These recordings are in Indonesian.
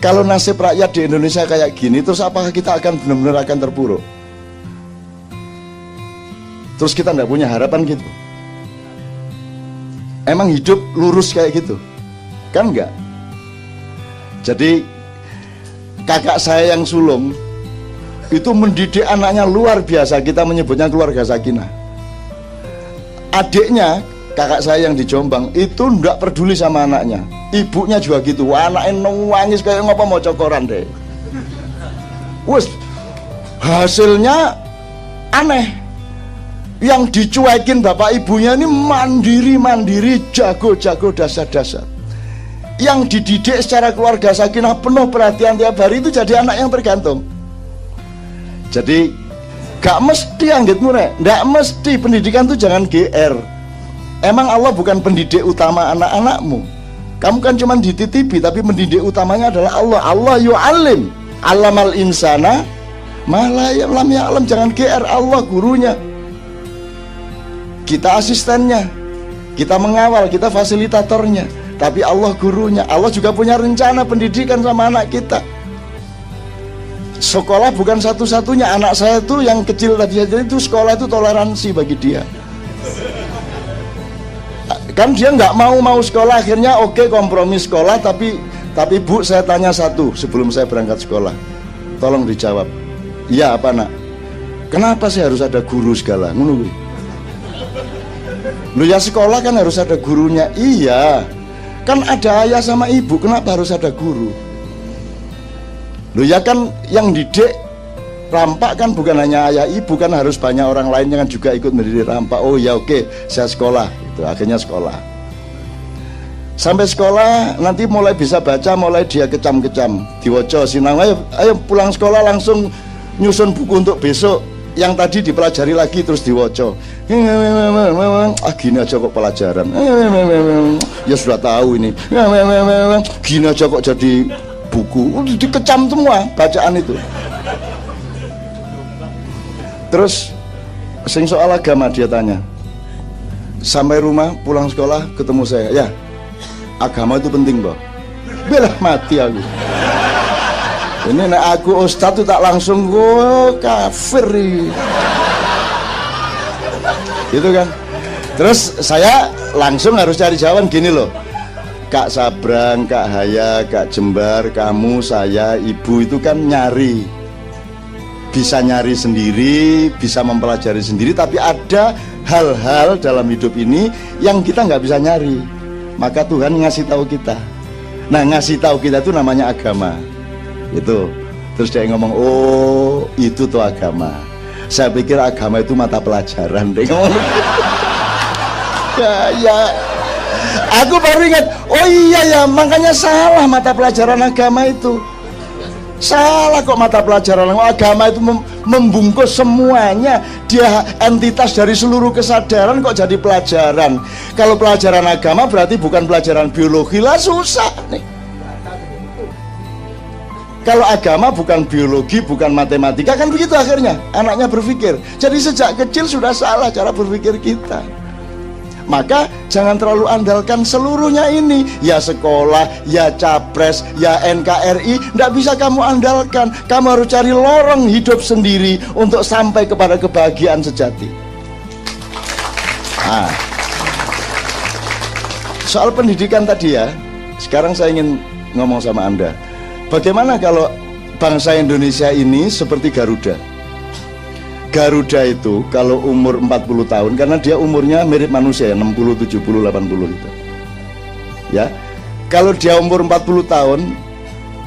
Kalau nasib rakyat di Indonesia kayak gini, terus apakah kita akan benar-benar akan terpuruk? Terus kita nggak punya harapan gitu? Emang hidup lurus kayak gitu? Kan enggak? Jadi kakak saya yang sulung itu mendidik anaknya luar biasa. Kita menyebutnya keluarga sakinah. Adiknya, kakak saya yang di Jombang, itu nggak peduli sama anaknya. Ibunya juga gitu, anaknya nangis kayak ngapa mau cokoran deh. Wes, hasilnya aneh. Yang dicuekin bapak ibunya ini mandiri-mandiri, jago-jago, dasar-dasar. Yang dididik secara keluarga sakinah penuh perhatian tiap hari, itu jadi anak yang tergantung. Jadi gak mesti anggitmu rek, gak mesti pendidikan itu jangan GR. Emang Allah bukan pendidik utama anak-anakmu. Kamu kan cuma dititipi, tapi pendidik utamanya adalah Allah. Allah yu'alim, alamal insana malah lam ya'lam. Jangan GR, Allah gurunya, kita asistennya, kita mengawal, kita fasilitatornya, tapi Allah gurunya. Allah juga punya rencana pendidikan sama anak kita. Sekolah bukan satu-satunya. Anak saya tuh yang kecil tadi aja itu, sekolah itu toleransi bagi dia. Kan dia nggak mau sekolah, akhirnya oke, kompromi sekolah. Tapi Bu, saya tanya satu sebelum saya berangkat sekolah, tolong dijawab. Iya apa nak? Kenapa sih harus ada guru segala? Menunggu. Lu ya sekolah kan harus ada gurunya. Iya, kan ada ayah sama ibu, kenapa harus ada guru? Lu ya kan yang didik rampak kan bukan hanya ayah ibu, kan harus banyak orang lain yang juga ikut mendidik rampak. Oh ya oke, saya sekolah. Itu akhirnya sekolah. Sampai sekolah nanti mulai bisa baca, mulai dia kecam-kecam, diwoco sinang. Ayo pulang sekolah langsung nyusun buku untuk besok. Yang tadi dipelajari lagi terus diwoco. Gini aja kok pelajaran. Ya sudah tahu ini. Gini aja kok jadi buku. Dikecam semua bacaan itu. Terus sing soal agama dia tanya. Sampai rumah pulang sekolah ketemu saya. Ya, agama itu penting, Mbak. Belah mati aku. Ini nek aku ustadz tuh tak langsung kafir gitu kan. Terus saya langsung harus cari jawaban gini loh. Kak Sabrang, Kak Haya, Kak Jembar, kamu, saya, ibu itu kan nyari. Bisa nyari sendiri, bisa mempelajari sendiri, tapi ada hal-hal dalam hidup ini yang kita nggak bisa nyari. Maka Tuhan ngasih tahu kita. Nah, ngasih tahu kita itu namanya agama. Itu. Terus dia ngomong, oh itu tuh agama. Saya pikir agama itu mata pelajaran. Dia ngomong ya. Aku baru ingat, oh iya ya, makanya salah mata pelajaran agama itu. Salah kok mata pelajaran agama itu membungkus semuanya. Dia entitas dari seluruh kesadaran kok jadi pelajaran. Kalau pelajaran agama berarti bukan pelajaran biologi lah, susah nih. Kalau agama bukan biologi, bukan matematika, kan begitu akhirnya anaknya berpikir. Jadi sejak kecil sudah salah cara berpikir kita. Maka jangan terlalu andalkan seluruhnya ini. Ya sekolah, ya capres, ya NKRI, tidak bisa kamu andalkan. Kamu harus cari lorong hidup sendiri untuk sampai kepada kebahagiaan sejati. Nah, soal pendidikan tadi ya, sekarang saya ingin ngomong sama Anda. Bagaimana kalau bangsa Indonesia ini seperti Garuda? Garuda itu kalau umur 40 tahun, karena dia umurnya mirip manusia ya, 60, 70, 80 gitu. Ya. Kalau dia umur 40 tahun,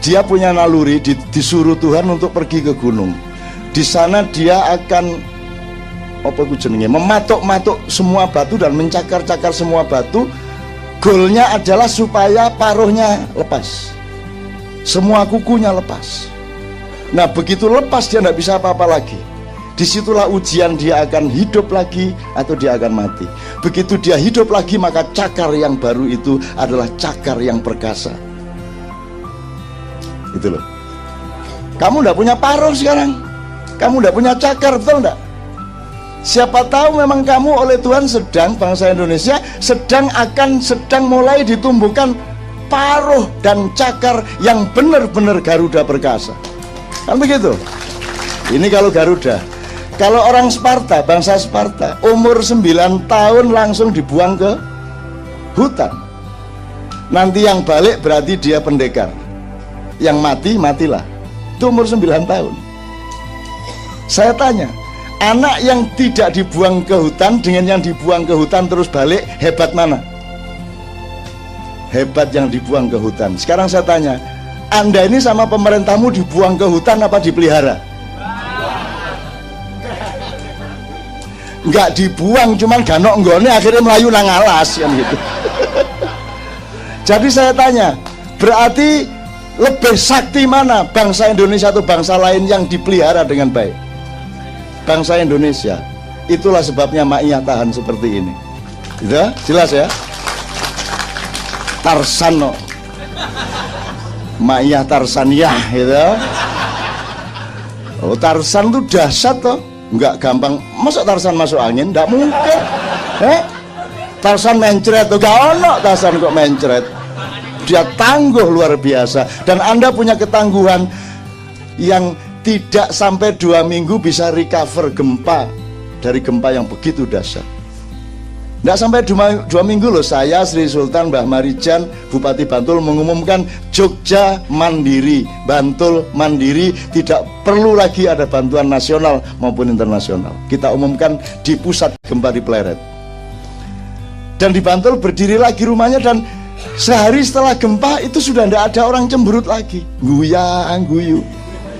dia punya naluri, disuruh Tuhan untuk pergi ke gunung. Di sana dia akan mematuk-matuk semua batu dan mencakar-cakar semua batu. Goalnya adalah supaya paruhnya lepas, semua kukunya lepas. Nah begitu lepas dia tidak bisa apa-apa lagi. Disitulah ujian, dia akan hidup lagi atau dia akan mati. Begitu dia hidup lagi, maka cakar yang baru itu adalah cakar yang perkasa. Itu loh. Kamu tidak punya paruh sekarang, kamu tidak punya cakar, betul tidak? Siapa tahu memang kamu oleh Tuhan sedang, bangsa Indonesia sedang mulai ditumbuhkan paruh dan cakar yang benar-benar Garuda perkasa. Kan begitu. Ini kalau Garuda. Kalau orang Sparta, bangsa Sparta, umur 9 tahun langsung dibuang ke hutan. Nanti yang balik berarti dia pendekar. Yang mati, matilah. Itu umur 9 tahun. Saya tanya, anak yang tidak dibuang ke hutan dengan yang dibuang ke hutan terus balik, hebat mana? Hebat yang dibuang ke hutan. Sekarang saya tanya, Anda ini sama pemerintahmu dibuang ke hutan apa dipelihara? Enggak dibuang, cuman ganok nggone akhirnya melayu nang alas kan gitu. Jadi saya tanya, berarti lebih sakti mana bangsa Indonesia atau bangsa lain yang dipelihara dengan baik? Bangsa Indonesia. Itulah sebabnya Ma'iyah tahan seperti ini. Gitu? Jelas ya? Tarsan no. Ma'iyah Tarsaniyah gitu. Oh, Tarsan tuh dahsyat toh. Enggak gampang. Masa Tarsan masuk angin? Enggak mungkin. Tarsan mencret tuh. Gak ono Tarsan kok mencret. Dia tangguh luar biasa. Dan Anda punya ketangguhan yang tidak sampai 2 minggu bisa recover gempa. Dari gempa yang begitu dahsyat. Tidak sampai 2 minggu loh, saya Sri Sultan Mbah Marijan Bupati Bantul mengumumkan Jogja mandiri, Bantul mandiri, tidak perlu lagi ada bantuan nasional maupun internasional. Kita umumkan di pusat gempa di Pleret. Dan di Bantul berdiri lagi rumahnya, dan sehari setelah gempa itu sudah tidak ada orang cemberut lagi. Guyang guyu,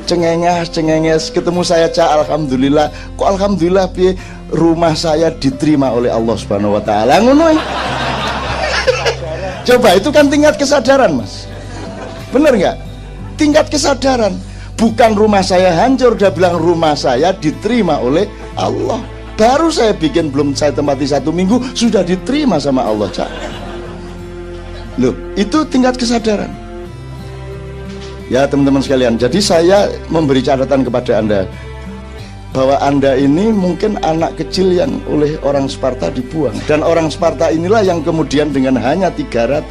cengenges, ketemu saya, Cak, alhamdulillah. Kok alhamdulillah piye? Rumah saya diterima oleh Allah Subhanahu wa taala. Ngono. Coba, itu kan tingkat kesadaran, Mas. Bener nggak? Tingkat kesadaran. Bukan rumah saya hancur, dia bilang rumah saya diterima oleh Allah. Baru saya bikin, belum saya tempati 1 minggu sudah diterima sama Allah, Cak. Loh, itu tingkat kesadaran. Ya, teman-teman sekalian, jadi saya memberi catatan kepada Anda bahwa Anda ini mungkin anak kecil yang oleh orang Sparta dibuang. Dan orang Sparta inilah yang kemudian dengan hanya 300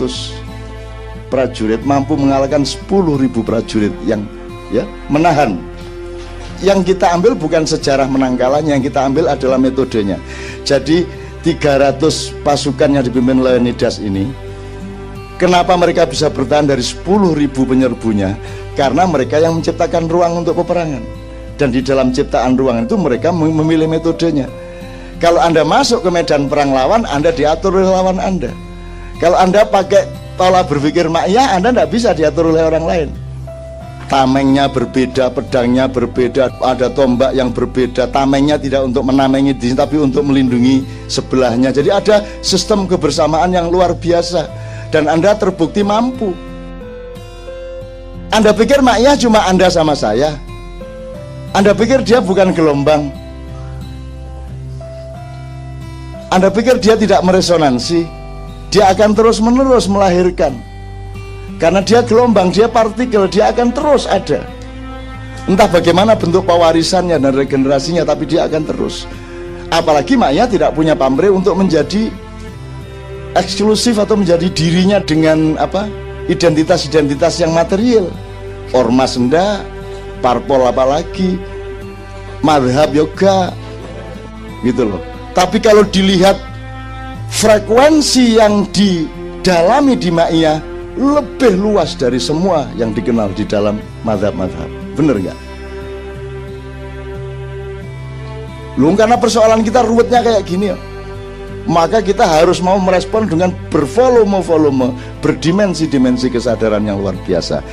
prajurit mampu mengalahkan 10.000 prajurit yang ya menahan. Yang kita ambil bukan sejarah menang kalahnya, yang kita ambil adalah metodenya. Jadi 300 pasukan yang dipimpin Leonidas ini, kenapa mereka bisa bertahan dari 10.000 penyerbunya? Karena mereka yang menciptakan ruang untuk peperangan. Dan di dalam ciptaan ruang itu mereka memilih metodenya. Kalau Anda masuk ke medan perang lawan, Anda diatur oleh lawan Anda. Kalau Anda pakai pola berpikir Ma'iyah, Anda tidak bisa diatur oleh orang lain. Tamengnya berbeda, pedangnya berbeda, ada tombak yang berbeda. Tamengnya tidak untuk menamengi diri, tapi untuk melindungi sebelahnya. Jadi ada sistem kebersamaan yang luar biasa. Dan Anda terbukti mampu. Anda pikir Ma'iyah cuma Anda sama saya? Anda pikir dia bukan gelombang? Anda pikir dia tidak meresonansi? Dia akan terus-menerus melahirkan. Karena dia gelombang, dia partikel, dia akan terus ada. Entah bagaimana bentuk pewarisannya dan regenerasinya, tapi dia akan terus. Apalagi Ma'iyah tidak punya pamrih untuk menjadi eksklusif atau menjadi dirinya dengan apa? Identitas-identitas yang material. Ormas enggak, parpol apalagi, madhab yoga gitu loh. Tapi kalau dilihat frekuensi yang didalami di Ma'iyah lebih luas dari semua yang dikenal di dalam madhab-madhab. Bener nggak? Loh, karena persoalan kita ruwetnya kayak gini ya. Maka kita harus mau merespon dengan bervolume-volume, berdimensi-dimensi kesadaran yang luar biasa.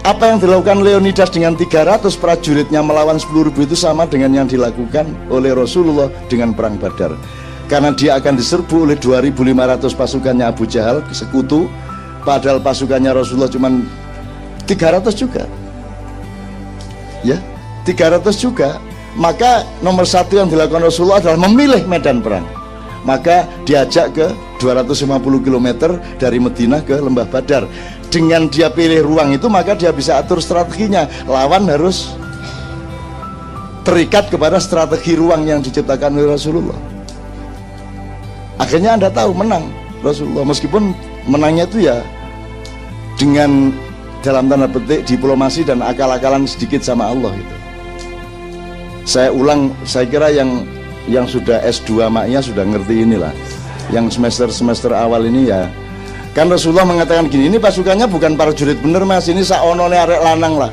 Apa yang dilakukan Leonidas dengan 300 prajuritnya melawan 10.000 itu sama dengan yang dilakukan oleh Rasulullah dengan perang Badar. Karena dia akan diserbu oleh 2.500 pasukannya Abu Jahal, sekutu, padahal pasukannya Rasulullah cuma 300 juga. Ya, 300 juga. Maka nomor 1 yang dilakukan Rasulullah adalah memilih medan perang. Maka diajak ke 250 km dari Madinah ke Lembah Badar. Dengan dia pilih ruang itu, maka dia bisa atur strateginya. Lawan harus terikat kepada strategi ruang yang diciptakan oleh Rasulullah. Akhirnya Anda tahu menang Rasulullah, meskipun menangnya itu ya dengan dalam tanda petik diplomasi dan akal-akalan sedikit sama Allah itu. Saya ulang, saya kira yang sudah S2 maknya sudah ngerti inilah. Yang semester awal ini ya, kan Rasulullah mengatakan gini, ini pasukannya bukan prajurit bener mas, ini saonone arek lanang lah.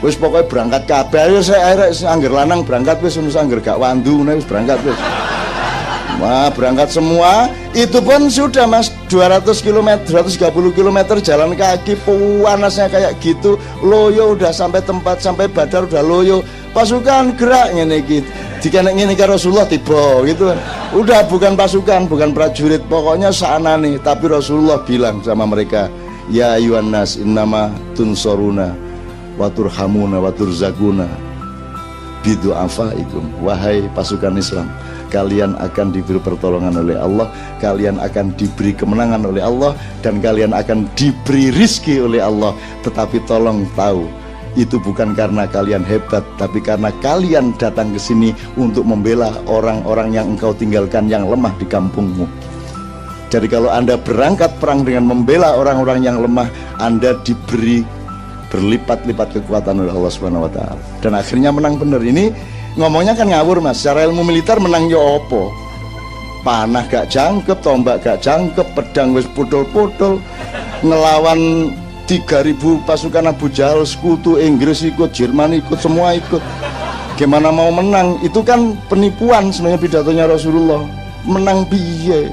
Wis pokoknya berangkat kabeh, ayo saya arek angger lanang berangkat wis, angger gak wandu wis berangkat wis. Wah, berangkat semua. Itu pun sudah mas 200 km, 230 km jalan kaki, panasnya kayak gitu. Loyo udah sampai tempat, sampai Badar udah loyo. Pasukan gerak ngene iki. Dikenek ngene ke Rasulullah tiba gitu. Udah bukan pasukan, bukan prajurit, pokoknya saanane. Tapi Rasulullah bilang sama mereka, ya ayyuhan nas innama tunsoruna wa turhamuna wa turzaquna bidu'afaikum. Wahai pasukan Islam, kalian akan diberi pertolongan oleh Allah, kalian akan diberi kemenangan oleh Allah, dan kalian akan diberi rizki oleh Allah. Tetapi tolong tahu, itu bukan karena kalian hebat, tapi karena kalian datang ke sini untuk membela orang-orang yang engkau tinggalkan yang lemah di kampungmu. Jadi kalau Anda berangkat perang dengan membela orang-orang yang lemah, Anda diberi berlipat-lipat kekuatan oleh Allah Subhanahu wa taala. Dan akhirnya menang bener. Ini ngomongnya kan ngawur mas, secara ilmu militer menang yo opo, panah gak jangkep, tombak gak jangkep, pedang wis putol-putol, ngelawan 3.000 pasukan Abu Jahal, sekutu Inggris ikut, Jerman ikut, semua ikut. Gimana mau menang? Itu kan penipuan sebenarnya pidatonya Rasulullah. Menang piye?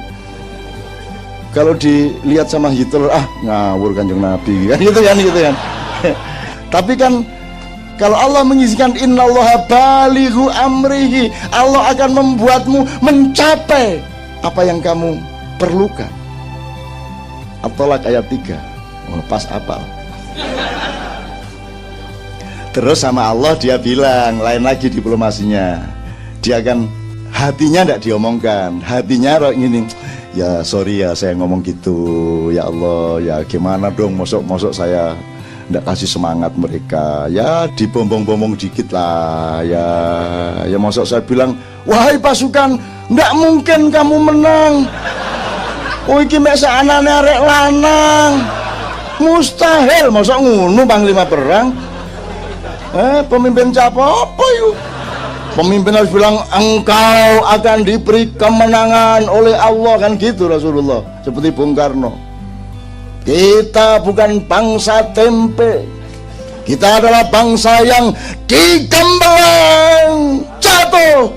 Kalau dilihat sama Hitler, ngawur Kanjeng Nabi kan gitu kan. Tapi kan kalau Allah mengizinkan innallaha balighu amrihi, Allah akan membuatmu mencapai apa yang kamu perlukan. At-Tolak ayat 3. Pas apal. Terus sama Allah dia bilang, lain lagi diplomasinya. Dia kan hatinya tidak diomongkan, hatinya gini, ya sorry ya saya ngomong gitu, ya Allah ya gimana dong, mosok saya tidak kasih semangat mereka, ya dibombong-bombong dikit lah, ya mosok saya bilang, wahai pasukan, tidak mungkin kamu menang. Oh iki mek sakjane arek lanang. Mustahil, masa ngono panglima perang. Pemimpin apa yuk? Pemimpin harus bilang engkau akan diberi kemenangan oleh Allah, kan gitu Rasulullah. Seperti Bung Karno. Kita bukan bangsa tempe, kita adalah bangsa yang digembleng jatuh,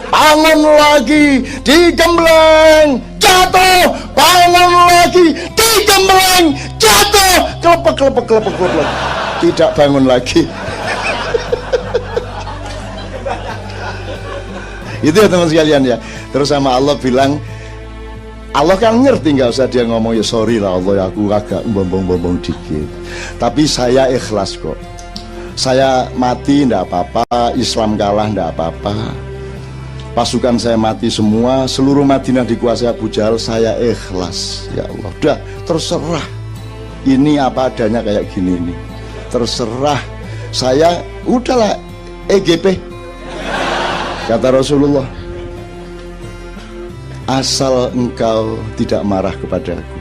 bangun lagi, digembleng jatuh, bangun lagi, digembleng jatuh, kelepek, tidak bangun lagi. Itu ya teman sekalian ya. Terus sama Allah bilang, Allah kan ngerti, nggak usah dia ngomong ya sorry lah Allah, aku agak bombong dikit, tapi saya ikhlas kok. Saya mati ndak apa-apa, Islam kalah ndak apa-apa, pasukan saya mati semua, seluruh Madinah dikuasai Abu Jahal, saya ikhlas ya Allah. Udah terserah, ini apa adanya kayak gini nih, terserah saya, udahlah EGP kata Rasulullah. Asal engkau tidak marah kepadaku,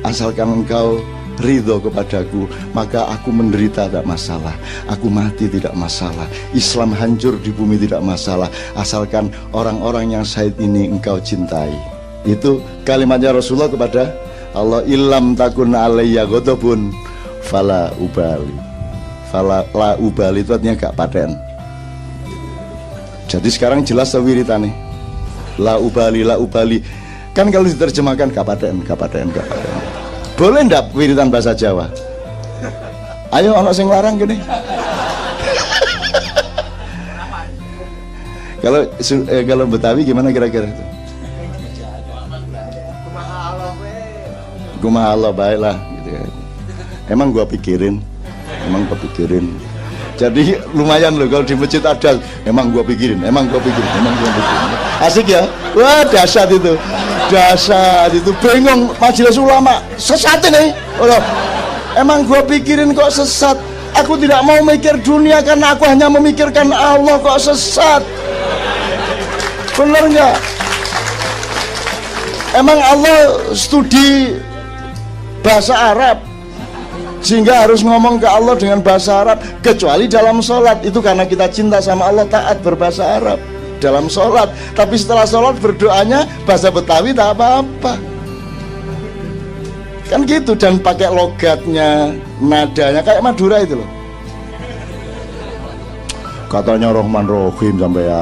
asalkan engkau ridho kepadaku, maka aku menderita tidak masalah, aku mati tidak masalah, Islam hancur di bumi tidak masalah, asalkan orang-orang yang syahid ini engkau cintai. Itu kalimatnya Rasulullah kepada Allah. Illam takun alayya ghadabun fala ubali. La ubali itu artinya gak paten. Jadi sekarang jelas wiritane. La ubali kan kalau diterjemahkan kapaten. Boleh ndak wiritan bahasa Jawa? Ayo ono sing larang gini. Kalau Betawi gimana kira-kira itu? Kumaha Allah baiklah gitu kan. Emang gua pikirin. Jadi lumayan loh kalau di masjid ada, emang gua pikirin. Asik ya? Wah dahsyat itu, bingung majelis ulama sesat ini. Emang gua pikirin kok sesat. Aku tidak mau mikir dunia karena aku hanya memikirkan Allah, kok sesat. Bener nggak? Emang Allah studi bahasa Arab sehingga harus ngomong ke Allah dengan bahasa Arab, kecuali dalam sholat. Itu karena kita cinta sama Allah, taat berbahasa Arab dalam sholat. Tapi setelah sholat berdoanya bahasa Betawi tak apa-apa, kan gitu. Dan pakai logatnya, nadanya kayak Madura itu loh, katanya Rahman Rohim sampai ya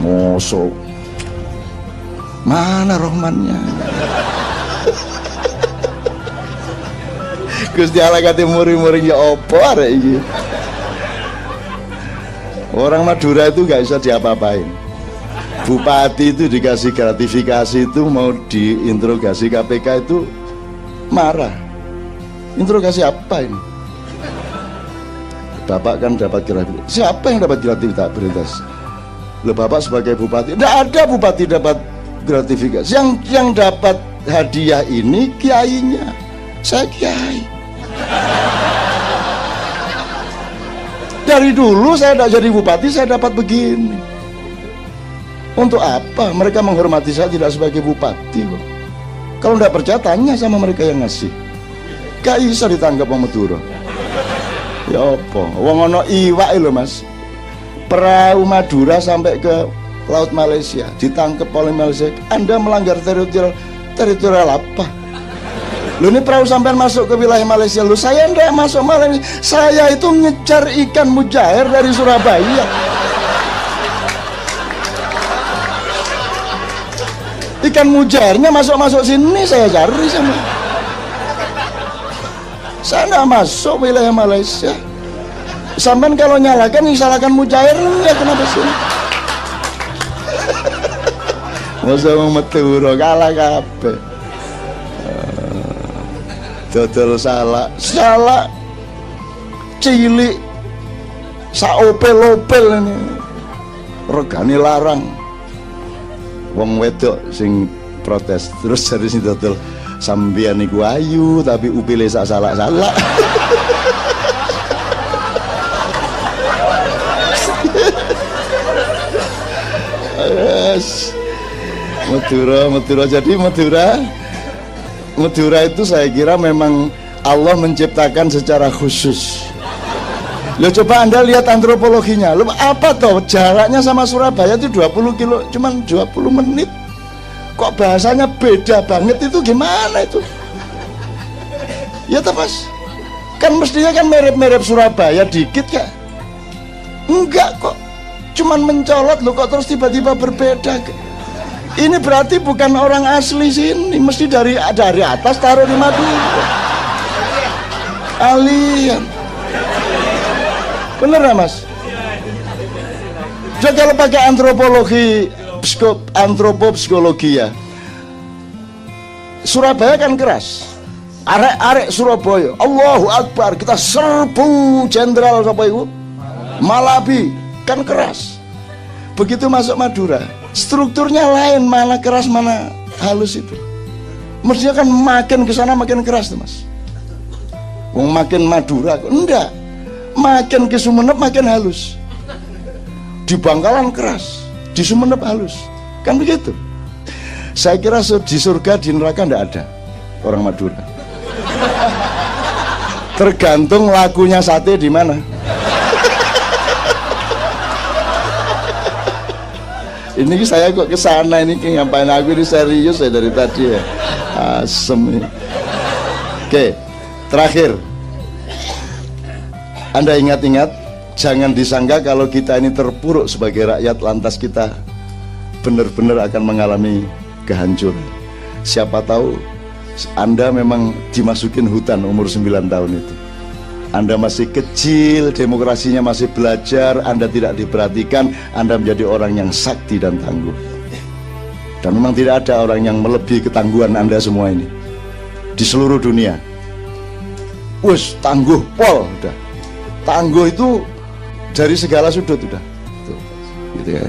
ngosok, mana Rahmannya? Gusti Allah kate muring-muring ya opo arek iki. Orang Madura itu gak bisa diapa-apain. Bupati itu dikasih gratifikasi itu mau diinterogasi KPK itu marah. Interogasi apa ini? Bapak kan dapat gratifikasi. Siapa yang dapat gratifikasi? Loh, Bapak sebagai bupati. Tidak ada bupati dapat gratifikasi. Yang dapat hadiah ini kiainya. Saya kiai. Dari dulu saya tidak jadi bupati, saya dapat begini. Untuk apa mereka menghormati saya tidak sebagai bupati? Kalau tidak percaya tanya sama mereka yang ngasih. Gak bisa ditangkap sama Madura. Ya apa? Wong ono iwak lho Mas. Perahu Madura sampai ke laut Malaysia, ditangkap oleh Malaysia. Anda melanggar teritorial apa? Lu ini perahu sampai masuk ke wilayah Malaysia. Lu, saya enggak masuk Malaysia. Saya itu ngejar ikan mujair dari Surabaya. Ikan mujairnya masuk sini saya cari sama. Saya enggak masuk wilayah Malaysia. Sampai kalau nyalakan salahkan mujair ya kenapa sih? Masa mau Madura kalah kabeh. Dodol salah cilik saopel-opel ini regane larang. Wong wedok sing protes terus dari sini dodol sampeyan niku ayu tapi upile sak salah-salah. Yes. Madura jadi Madura itu saya kira memang Allah menciptakan secara khusus. Lo coba Anda lihat antropologinya. Lo apa toh jaraknya sama Surabaya itu 20 kilo, cuman 20 menit. Kok bahasanya beda banget itu gimana itu? Ya toh Mas. Kan mestinya kan mirip-mirip Surabaya dikit ya. Enggak kok. Cuman mencolot lo kok terus tiba-tiba berbeda. Ini berarti bukan orang asli sini, mesti dari atas taruh di Madura. Alien. Bener ya Mas? Jadi kalau pakai antropopsikologi ya, Surabaya kan keras. Arek-arek Surabaya, Allahu Akbar, kita serbu jenderal apa itu? Malabi, kan keras. Begitu masuk Madura, strukturnya lain, mana keras mana halus itu. Mestinya kan makin ke sana makin keras tuh Mas. Wong makin Madura, enggak. Makin ke Sumenep makin halus. Di Bangkalan keras, di Sumenep halus. Kan begitu. Saya kira di surga di neraka enggak ada orang Madura. Tergantung lakunya sate di mana. Ini saya kok kesana ini ngapain aku ini serius ya dari tadi ya. Asem ini. Oke, terakhir. Anda ingat-ingat, jangan disangka kalau kita ini terpuruk sebagai rakyat lantas kita benar-benar akan mengalami kehancuran. Siapa tahu Anda memang dimasukin hutan umur 9 tahun itu. Anda masih kecil, demokrasinya masih belajar, Anda tidak diperhatikan, Anda menjadi orang yang sakti dan tangguh. Dan memang tidak ada orang yang melebihi ketangguhan Anda semua ini di seluruh dunia. Wus, tangguh, pol, udah. Tangguh itu dari segala sudut udah. Tuh, gitu ya.